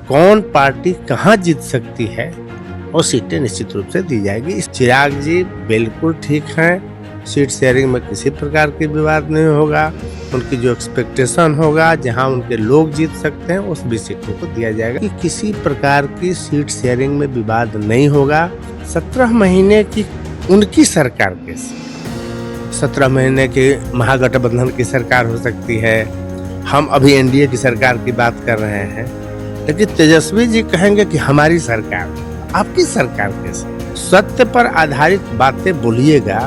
कौन पार्टी कहाँ जीत सकती है और सीटें निश्चित रूप से दी जाएगी। चिराग जी बिल्कुल ठीक हैं, सीट शेयरिंग में किसी प्रकार की विवाद नहीं होगा। उनकी जो एक्सपेक्टेशन होगा, जहां उनके लोग जीत सकते हैं उस भी सीटों को दिया जाएगा कि किसी प्रकार की सीट शेयरिंग में विवाद नहीं होगा। 17 महीने की उनकी सरकार के 17 महीने के महागठबंधन की सरकार हो सकती है, हम अभी एनडीए की सरकार की बात कर रहे हैं, लेकिन तेजस्वी जी कहेंगे कि हमारी सरकार, आपकी सरकार कैसे? सत्य पर आधारित बातें बोलिएगा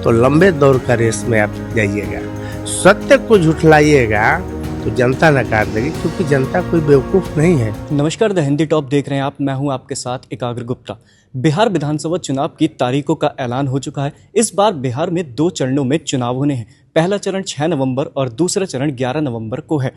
तो लंबे दौर का रेस में आप जाइएगा। सत्य को झुठलाइएगा तो जनता नकार देगी, क्योंकि जनता कोई बेवकूफ नहीं है। नमस्कार, द हिंदी टॉप देख रहे हैं आप। मैं हूं आपके साथ एकाग्र गुप्ता। बिहार विधानसभा चुनाव की तारीखों का ऐलान हो चुका है। इस बार बिहार में 2 चरणों में चुनाव होने हैं। पहला चरण 6 नवंबर और दूसरा चरण 11 नवंबर को है।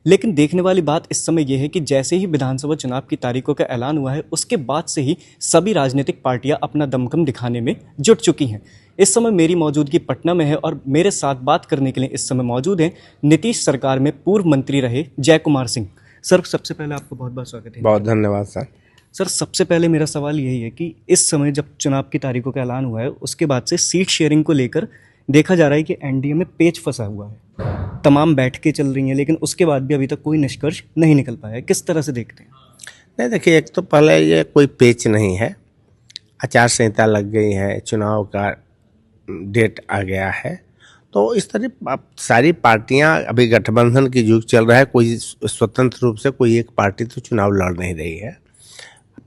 लेकिन देखने वाली बात इस समय यह है कि जैसे ही विधानसभा चुनाव की तारीखों का ऐलान हुआ है, उसके बाद से ही सभी राजनीतिक पार्टियां अपना दमखम दिखाने में जुट चुकी हैं। इस समय मेरी मौजूदगी पटना में है और मेरे साथ बात करने के लिए इस समय मौजूद हैं नीतीश सरकार में पूर्व मंत्री रहे जय कुमार सिंह। सर, सबसे पहले आपको बहुत बहुत स्वागत है। बहुत धन्यवाद सर। सर, सबसे पहले मेरा सवाल यही है कि इस समय जब चुनाव की तारीखों का ऐलान हुआ है, उसके बाद से सीट शेयरिंग को लेकर देखा जा रहा है कि एनडीए में पेच फंसा हुआ है। तमाम बैठकें चल रही हैं, लेकिन उसके बाद भी अभी तक कोई निष्कर्ष नहीं निकल पाया है। किस तरह से देखते हैं? नहीं, देखिए, एक तो पहले ये कोई पेच नहीं है, आचार संहिता लग गई है, चुनाव का डेट आ गया है, तो इस तरह अब सारी पार्टियां, अभी गठबंधन की युग चल रहा है, कोई स्वतंत्र रूप से कोई एक पार्टी तो चुनाव लड़ नहीं रही है।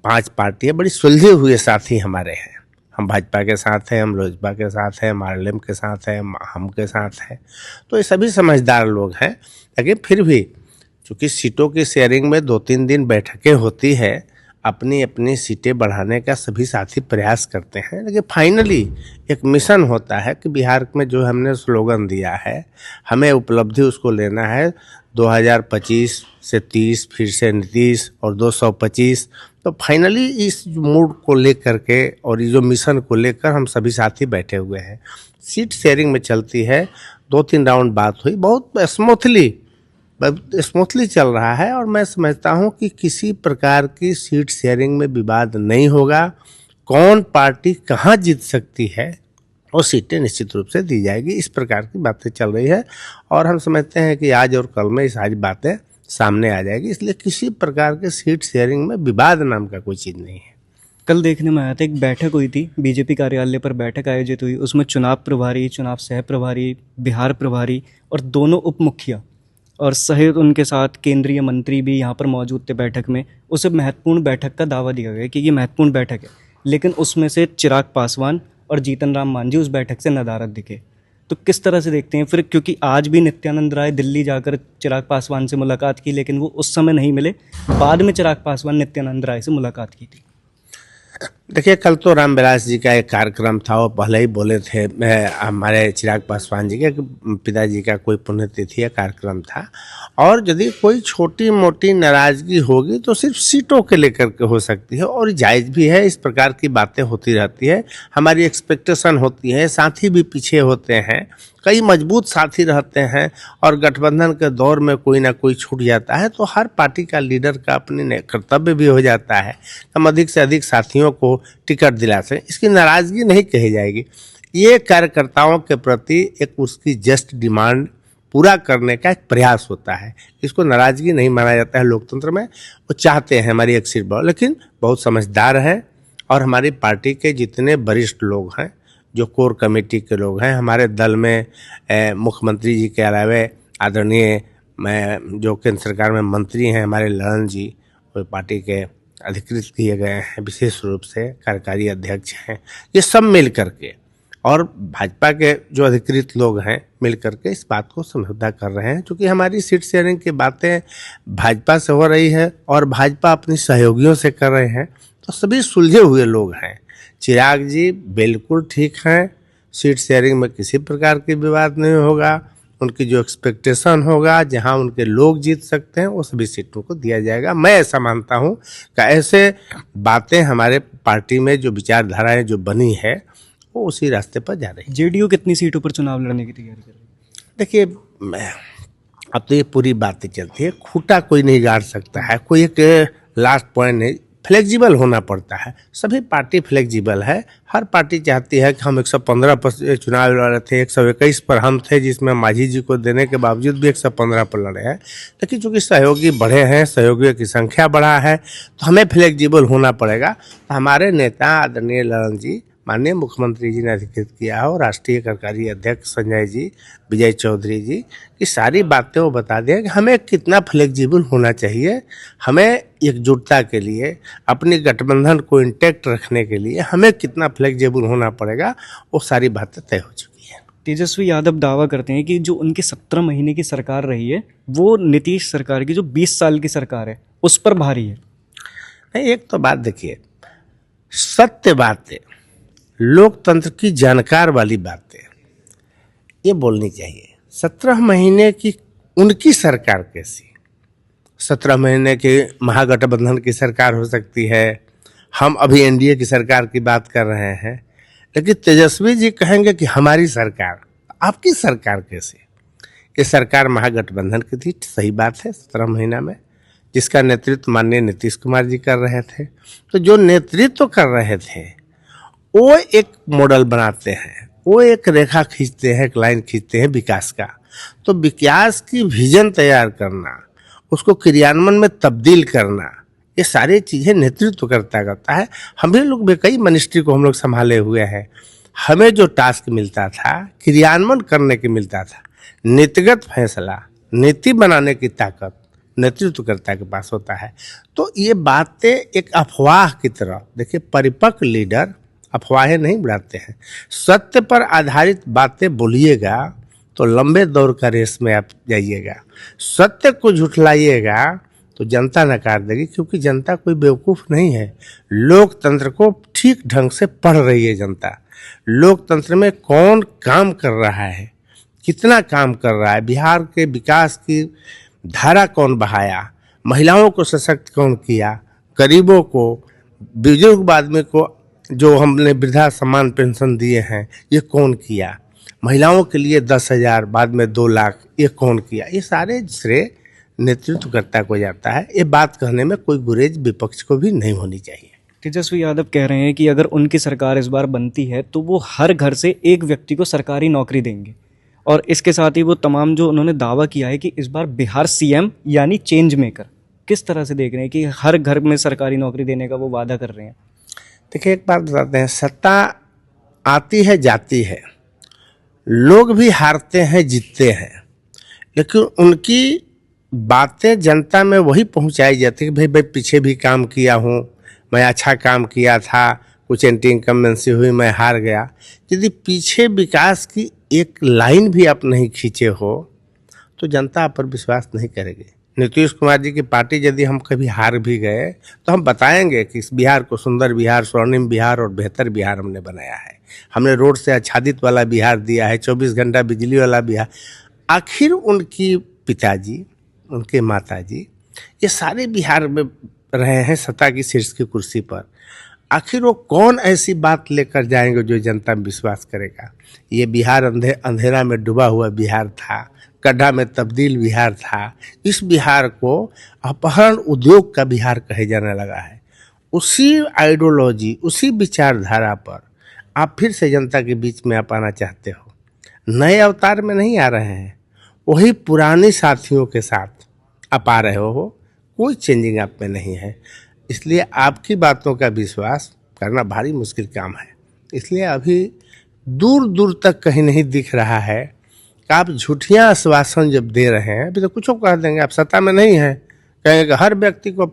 5 पार्टियां बड़ी सुलझे हुए साथी हमारे हैं। हम भाजपा के साथ हैं, हम लोजपा के साथ हैं, हम आरएलएम के साथ हैं, हम के साथ हैं, तो ये सभी समझदार लोग हैं। लेकिन फिर भी चूँकि सीटों की शेयरिंग में 2-3 दिन बैठकें होती है, अपनी अपनी सीटें बढ़ाने का सभी साथी प्रयास करते हैं, लेकिन फाइनली एक मिशन होता है कि बिहार में जो हमने स्लोगन दिया है, हमें उपलब्धि उसको लेना है। 2025 से 30, फिर से नीतीश और 225, तो फाइनली इस मूड को लेकर के और ये जो मिशन को लेकर हम सभी साथी बैठे हुए हैं। सीट शेयरिंग में चलती है, 2-3 राउंड बात हुई, बहुत स्मूथली चल रहा है, और मैं समझता हूं कि किसी प्रकार की सीट शेयरिंग में विवाद नहीं होगा। कौन पार्टी कहां जीत सकती है और सीटें निश्चित रूप से दी जाएगी, इस प्रकार की बातें चल रही है, और हम समझते हैं कि आज और कल में ये सारी बातें सामने आ जाएगी। इसलिए किसी प्रकार के सीट शेयरिंग में विवाद नाम का कोई चीज़ नहीं है। कल देखने में आया था, एक बैठक हुई थी, बीजेपी कार्यालय पर बैठक आयोजित हुई। उसमें चुनाव प्रभारी, चुनाव सह प्रभारी, बिहार प्रभारी और दोनों उप मुखिया और सहित उनके साथ केंद्रीय मंत्री भी यहाँ पर मौजूद थे बैठक में। उसे महत्वपूर्ण बैठक का दावा दिया गया कि ये महत्वपूर्ण बैठक है, लेकिन उसमें से चिराग पासवान और जीतन राम मांझी उस बैठक से नदारद दिखे। तो किस तरह से देखते हैं फिर? क्योंकि आज भी नित्यानंद राय दिल्ली जाकर चिराग पासवान से मुलाकात की, लेकिन वो उस समय नहीं मिले। बाद में चिराग पासवान नित्यानंद राय से मुलाकात की थी। देखिए, कल तो रामविलास जी का एक कार्यक्रम था, वो पहले ही बोले थे, हमारे चिराग पासवान जी के पिताजी का कोई पुण्यतिथि कार्यक्रम था, और यदि कोई छोटी मोटी नाराजगी होगी तो सिर्फ सीटों के लेकर के हो सकती है, और जायज़ भी है। इस प्रकार की बातें होती रहती है, हमारी एक्सपेक्टेशन होती है, साथी भी पीछे होते हैं, कई मजबूत साथी रहते हैं, और गठबंधन के दौर में कोई ना कोई छूट जाता है, तो हर पार्टी का लीडर का अपने कर्तव्य भी हो जाता है हम अधिक से अधिक साथियों को टिकट दिला सकें। इसकी नाराजगी नहीं कही जाएगी, ये कार्यकर्ताओं के प्रति एक उसकी जस्ट डिमांड पूरा करने का एक प्रयास होता है। इसको नाराजगी नहीं माना जाता है लोकतंत्र में। वो चाहते हैं हमारी एक सीट बढ़े, लेकिन बहुत समझदार हैं, और हमारी पार्टी के जितने वरिष्ठ लोग हैं, जो कोर कमेटी के लोग हैं हमारे दल में, मुख्यमंत्री जी के अलावा आदरणीय जो केंद्र सरकार में मंत्री हैं हमारे ललन जी, वो पार्टी के अधिकृत किए गए हैं, विशेष रूप से कार्यकारी अध्यक्ष हैं, ये सब मिल करके, और भाजपा के जो अधिकृत लोग हैं मिल करके इस बात को समझौता कर रहे हैं। क्योंकि हमारी सीट शेयरिंग की बातें भाजपा से हो रही है और भाजपा अपनी सहयोगियों से कर रहे हैं, तो सभी सुलझे हुए लोग हैं। चिराग जी बिल्कुल ठीक हैं, सीट शेयरिंग में किसी प्रकार की विवाद नहीं होगा। उनकी जो एक्सपेक्टेशन होगा, जहां उनके लोग जीत सकते हैं वो सभी सीटों को दिया जाएगा। मैं ऐसा मानता हूं कि ऐसे बातें हमारे पार्टी में जो विचारधाराएं जो बनी है वो उसी रास्ते पर जा रही है। जेडीयू कितनी सीटों पर चुनाव लड़ने की तैयारी कर रही है? देखिए, अब तो ये पूरी बातें चलती है, खूंटा कोई नहीं गाड़ सकता है। कोई एक लास्ट पॉइंट नहीं, फ्लेक्सिबल होना पड़ता है। सभी पार्टी फ्लेक्सिबल है, हर पार्टी चाहती है कि हम 115 पर चुनाव लड़ रहे थे, 121 पर हम थे, जिसमें मांझी जी को देने के बावजूद भी 115 पर लड़े हैं। लेकिन चूंकि सहयोगी बढ़े हैं, सहयोगियों की संख्या बढ़ा है, तो हमें फ्लेक्सिबल होना पड़ेगा। तो हमारे नेता आदरणीय ललन जी, माननीय मुख्यमंत्री जी ने अधिकृत किया हो, राष्ट्रीय कार्यकारी अध्यक्ष संजय जी, विजय चौधरी जी की सारी बातें वो बता दें कि हमें कितना फ्लेक्सिबल होना चाहिए। हमें एकजुटता के लिए, अपनी गठबंधन को इंटैक्ट रखने के लिए हमें कितना फ्लेक्सिबल होना पड़ेगा, वो सारी बातें तय हो चुकी हैं। तेजस्वी यादव दावा करते हैं कि जो उनकी 17 महीने की सरकार रही है वो नीतीश सरकार की जो 20 साल की सरकार है उस पर भारी है। नहीं, एक तो बात देखिए, सत्य बातें, लोकतंत्र की जानकार वाली बातें ये बोलनी चाहिए। 17 महीने की उनकी सरकार कैसी, 17 महीने के महागठबंधन की सरकार हो सकती है, हम अभी एनडीए की सरकार की बात कर रहे हैं, लेकिन तेजस्वी जी कहेंगे कि हमारी सरकार, आपकी सरकार कैसी। ये सरकार महागठबंधन की थी, सही बात है, 17 महीना में, जिसका नेतृत्व माननीय नीतीश कुमार जी कर रहे थे। तो जो नेतृत्व कर रहे थे वो एक मॉडल बनाते हैं, वो एक रेखा खींचते हैं, एक लाइन खींचते हैं विकास का। तो विकास की विजन तैयार करना, उसको क्रियान्वयन में तब्दील करना, ये सारी चीज़ें नेतृत्व करता है। हम भी लोग भी कई मिनिस्ट्री को हम लोग संभाले हुए हैं। हमें जो टास्क मिलता था, क्रियान्वयन करने के मिलता था। नीतिगत फैसला, नीति बनाने की ताकत नेतृत्वकर्ता के पास होता है। तो ये बातें एक अफवाह की तरह, देखिए परिपक्व लीडर अफवाहें नहीं बढ़ाते हैं। सत्य पर आधारित बातें बोलिएगा तो लंबे दौर का रेस में आप जाइएगा। सत्य को झुठलाइएगा तो जनता नकार देगी, क्योंकि जनता कोई बेवकूफ़ नहीं है। लोकतंत्र को ठीक ढंग से पढ़ रही है जनता। लोकतंत्र में कौन काम कर रहा है, कितना काम कर रहा है, बिहार के विकास की धारा कौन बहाया, महिलाओं को सशक्त कौन किया, गरीबों को, बुजुर्ग आदमी को जो हमने वृद्धा सम्मान पेंशन दिए हैं ये कौन किया, महिलाओं के लिए 10,000 बाद में 2 लाख ये कौन किया। ये सारे श्रेय नेतृत्वकर्ता को जाता है। ये बात कहने में कोई गुरेज विपक्ष को भी नहीं होनी चाहिए। तेजस्वी यादव कह रहे हैं कि अगर उनकी सरकार इस बार बनती है तो वो हर घर से एक व्यक्ति को सरकारी नौकरी देंगे, और इसके साथ ही वो तमाम जो उन्होंने दावा किया है कि इस बार बिहार सीएम यानी चेंज मेकर, किस तरह से देख रहे हैं कि हर घर में सरकारी नौकरी देने का वो वादा कर रहे हैं। देखिए एक बात बताते हैं, सत्ता आती है जाती है, लोग भी हारते हैं जीतते हैं, लेकिन उनकी बातें जनता में वही पहुंचाई जाती है कि भाई पीछे भी काम किया हूँ, मैं अच्छा काम किया था, कुछ एंटी इनकम्बेंसी हुई, मैं हार गया। यदि पीछे विकास की एक लाइन भी आप नहीं खींचे हो तो जनता आप पर विश्वास नहीं करेगी। नीतीश कुमार जी की पार्टी यदि हम कभी हार भी गए तो हम बताएंगे कि इस बिहार को सुंदर बिहार, स्वर्णिम बिहार और बेहतर बिहार हमने बनाया है, हमने रोड से आच्छादित वाला बिहार दिया है, 24 घंटा बिजली वाला बिहार। आखिर उनकी पिताजी, उनके माताजी ये सारे बिहार में रहे हैं सत्ता की शीर्ष की कुर्सी पर। आखिर वो कौन ऐसी बात लेकर जाएंगे जो जनता में विश्वास करेगा। ये बिहार अंधेरा में डूबा हुआ बिहार था, गड्ढा में तब्दील बिहार था। इस बिहार को अपहरण उद्योग का बिहार कहे जाने लगा है। उसी आइडियोलॉजी, उसी विचारधारा पर आप फिर से जनता के बीच में आप आना चाहते हो। नए अवतार में नहीं आ रहे हैं, वही पुराने साथियों के साथ आप आ रहे हो, कोई चेंजिंग आप में नहीं है। इसलिए आपकी बातों का विश्वास करना भारी मुश्किल काम है। इसलिए अभी दूर दूर तक कहीं नहीं दिख रहा है कि आप झूठियाँ आश्वासन जब दे रहे हैं, अभी तो कुछ कह देंगे आप सत्ता में नहीं हैं, कहेंगे कि हर व्यक्ति को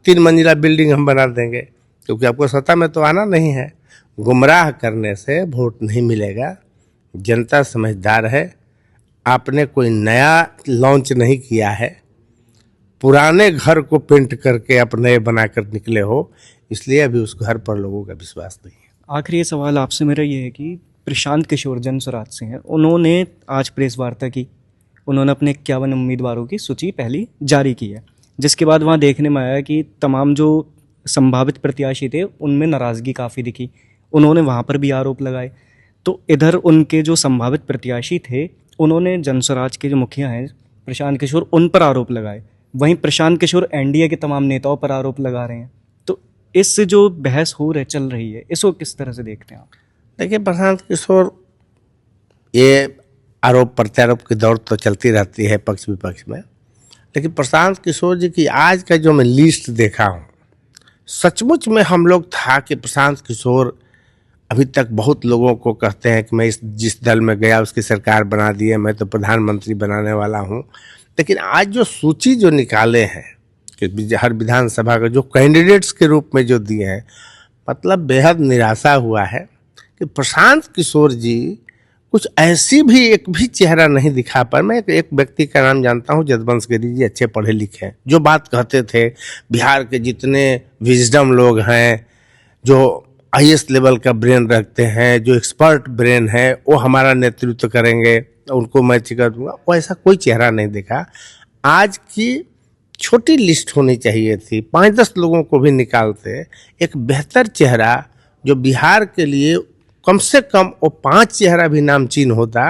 3 मंजिला बिल्डिंग हम बना देंगे, क्योंकि आपको सत्ता में तो आना नहीं है। गुमराह करने से वोट नहीं मिलेगा। जनता समझदार है, आपने कोई नया लॉन्च नहीं किया है, पुराने घर को पेंट करके आप नए बनाकर निकले हो, इसलिए अभी उस घर पर लोगों का विश्वास नहीं है। आखिरी ये सवाल आपसे मेरा ये है कि प्रशांत किशोर जनस्वराज से हैं, उन्होंने आज प्रेस वार्ता की, उन्होंने अपने 51 उम्मीदवारों की सूची पहली जारी की है, जिसके बाद वहाँ देखने में आया कि तमाम जो संभावित प्रत्याशी थे उनमें नाराज़गी काफ़ी दिखी, उन्होंने वहाँ पर भी आरोप लगाए। तो इधर उनके जो संभावित प्रत्याशी थे उन्होंने जनस्वराज के जो मुखिया हैं प्रशांत किशोर, उन पर आरोप लगाए। वहीं प्रशांत किशोर एनडीए के तमाम नेताओं पर आरोप लगा रहे हैं। तो इससे जो बहस चल रही है, इसको किस तरह से देखते हैं आप? देखिए, प्रशांत किशोर, ये आरोप प्रत्यारोप की दौड़ तो चलती रहती है पक्ष विपक्ष में, लेकिन प्रशांत किशोर जी की आज का जो मैं लिस्ट देखा हूँ, सचमुच में हम लोग था कि प्रशांत किशोर अभी तक बहुत लोगों को कहते हैं कि मैं जिस दल में गया उसकी सरकार बना दी है, मैं तो प्रधानमंत्री बनाने वाला हूँ। लेकिन आज जो सूची जो निकाले हैं कि हर विधानसभा का जो कैंडिडेट्स के रूप में जो दिए हैं, मतलब बेहद निराशा हुआ है कि प्रशांत किशोर जी कुछ ऐसी भी एक भी चेहरा नहीं दिखा पाए। मैं एक व्यक्ति का नाम जानता हूँ, जदवंश गिरी जी, अच्छे पढ़े लिखे हैं, जो बात कहते थे बिहार के जितने विजडम लोग हैं, जो हाईएस्ट लेवल का ब्रेन रखते हैं, जो एक्सपर्ट ब्रेन है, वो हमारा नेतृत्व करेंगे, उनको मैं टिकट दूंगा, वो ऐसा कोई चेहरा नहीं दिखा। आज की छोटी लिस्ट होनी चाहिए थी, 5-10 लोगों को भी निकालते एक बेहतर चेहरा जो बिहार के लिए कम से कम वो 5 चेहरा भी नामचीन होता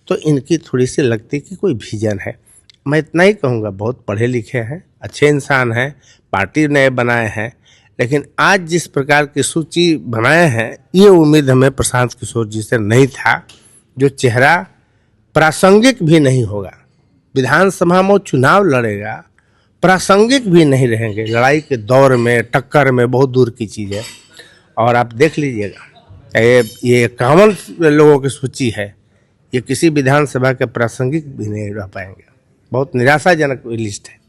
तो इनकी थोड़ी सी लगती कि कोई विजन है। मैं इतना ही कहूँगा, बहुत पढ़े लिखे हैं, अच्छे इंसान हैं, पार्टी नए बनाए हैं, लेकिन आज जिस प्रकार की सूची बनाए हैं, ये उम्मीद हमें प्रशांत किशोर जी से नहीं था। जो चेहरा प्रासंगिक भी नहीं होगा, विधानसभा में चुनाव लड़ेगा, प्रासंगिक भी नहीं रहेंगे, लड़ाई के दौर में, टक्कर में, बहुत दूर की चीज़ है। और आप देख लीजिएगा, ये 51 लोगों की सूची है, ये किसी विधानसभा के प्रासंगिक भी नहीं रह पाएंगे। बहुत निराशाजनक लिस्ट है।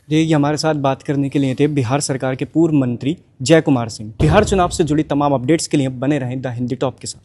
ये हमारे साथ बात करने के लिए थे बिहार सरकार के पूर्व मंत्री जय कुमार सिंह। बिहार चुनाव से जुड़ी तमाम अपडेट्स के लिए बने रहें द हिंदी टॉप के साथ।